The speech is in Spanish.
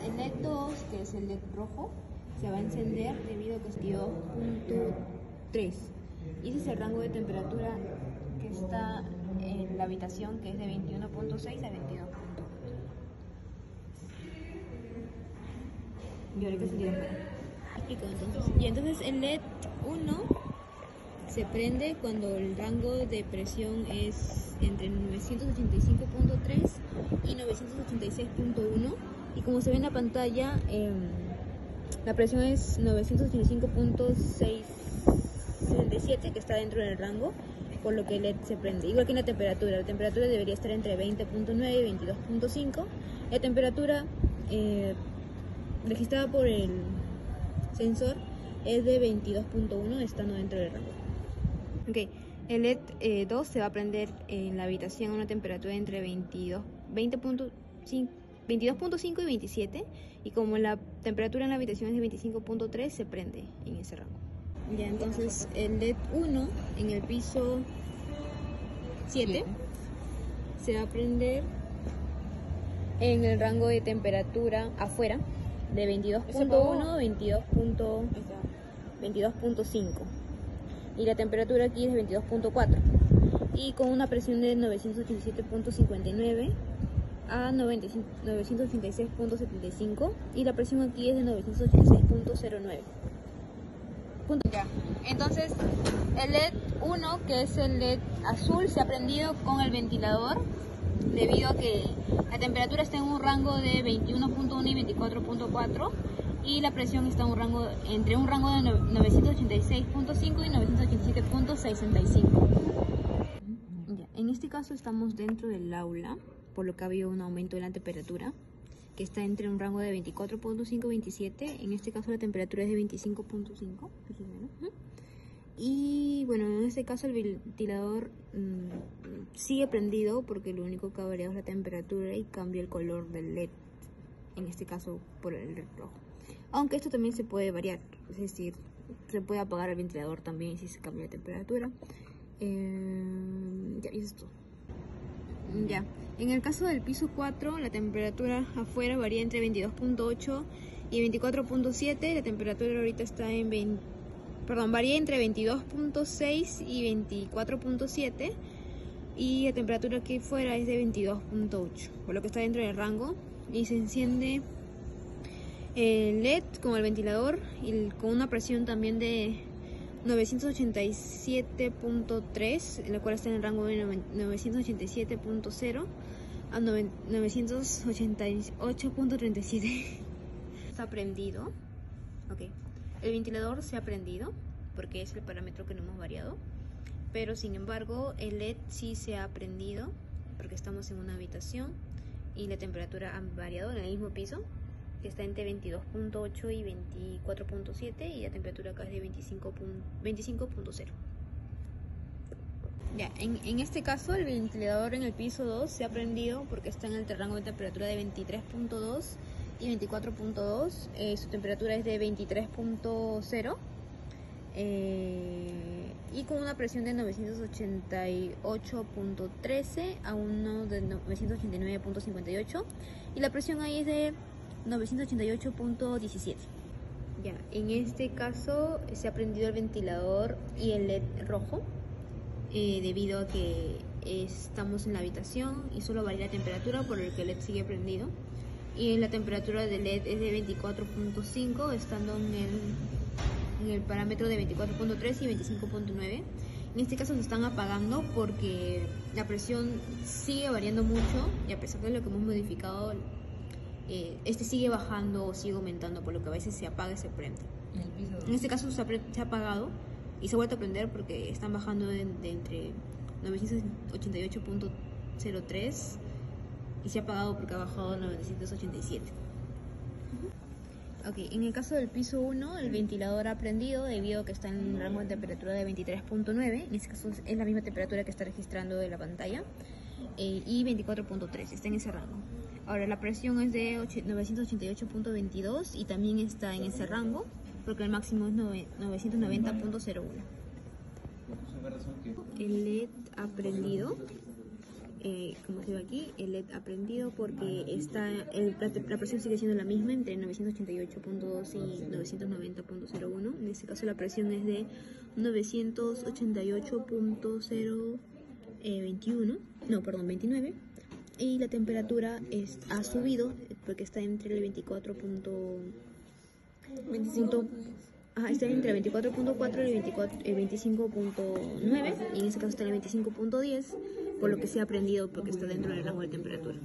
el LED 2, que es el LED rojo, se va a encender debido a que es 22.3. Y ese es el rango de temperatura que está en la habitación, que es de 21.6 a 22. Y ahorita se tira fuera. Explico entonces. Y entonces el LED 1 se prende cuando el rango de presión es entre 985.3 y 986.1. Y como se ve en la pantalla, la presión es 985.667, que está dentro del rango, por lo que el LED se prende. Igual que en la temperatura debería estar entre 20.9 y 22.5. La temperatura registrada por el sensor es de 22.1, estando dentro del rango. Ok, el LED 2 se va a prender en la habitación a una temperatura entre 22.5 y 27, y como la temperatura en la habitación es de 25.3, se prende en ese rango. Ya, entonces el LED 1 en el piso 7 se va a prender en el rango de temperatura afuera de 22.1 a 22.5, y la temperatura aquí es de 22.4, y con una presión de 987.59 a 986.75, y la presión aquí es de 986.09. Ya. Entonces el LED 1, que es el LED azul, se ha prendido con el ventilador debido a que la temperatura está en un rango de 21.1 y 24.4, y la presión está en un rango, entre un rango de 986.5 y 987.65. Ya. En este caso estamos dentro del aula, por lo que ha habido un aumento de la temperatura, que está entre un rango de 24.5 y 27. En este caso la temperatura es de 25.5. Y bueno, en este caso el ventilador sigue prendido, porque lo único que ha variado es la temperatura y cambia el color del LED, en este caso por el LED rojo. Aunque esto también se puede variar, es decir, se puede apagar el ventilador también si se cambia la temperatura. Ya, y eso es todo. Ya, en el caso del piso 4, la temperatura afuera varía entre 22.8 y 24.7. La temperatura ahorita está en varía entre 22.6 y 24.7, y la temperatura aquí fuera es de 22.8, por lo que está dentro del rango. Y se enciende el LED con el ventilador y con una presión también de 987.3, en la cual está en el rango de 987.0 a 988.37. Está prendido. Ok, el ventilador se ha prendido porque es el parámetro que no hemos variado, pero sin embargo el LED sí se ha prendido porque estamos en una habitación y la temperatura ha variado en el mismo piso, que está entre 22.8 y 24.7, y la temperatura acá es de 25.0. Ya, en este caso el ventilador en el piso 2 se ha prendido porque está en el rango de temperatura de 23.2 y 24.2. Su temperatura es de 23.0, y con una presión de 988.13 a uno de 989.58, y la presión ahí es de 988.17. Ya, en este caso se ha prendido el ventilador y el LED rojo, debido a que estamos en la habitación y solo varía la temperatura, por el que el LED sigue prendido. Y la temperatura del LED es de 24.5, estando en el parámetro de 24.3 y 25.9. En este caso se están apagando porque la presión sigue variando mucho, y a pesar de lo que hemos modificado, este sigue bajando o sigue aumentando, por lo que a veces se apaga y se prende. En este caso se ha apagado y se ha vuelto a prender porque están bajando de entre 988.03, y se ha apagado porque ha bajado a 987. Ok, en el caso del piso 1, el ventilador ha prendido debido a que está en un rango de temperatura de 23.9, en este caso es la misma temperatura que está registrando de la pantalla, y 24.3, está en ese rango. Ahora la presión es de 988.22 y también está en ese rango porque el máximo es 990.01. El LED ha prendido como se ve aquí, el LED ha prendido porque la presión sigue siendo la misma entre 988.2 y 990.01. En este caso la presión es de 29. Y la temperatura ha subido porque está entre el 24.4 y el 25.9, y en este caso está en el 25.10, por lo que se ha prendido porque está dentro del rango de temperatura.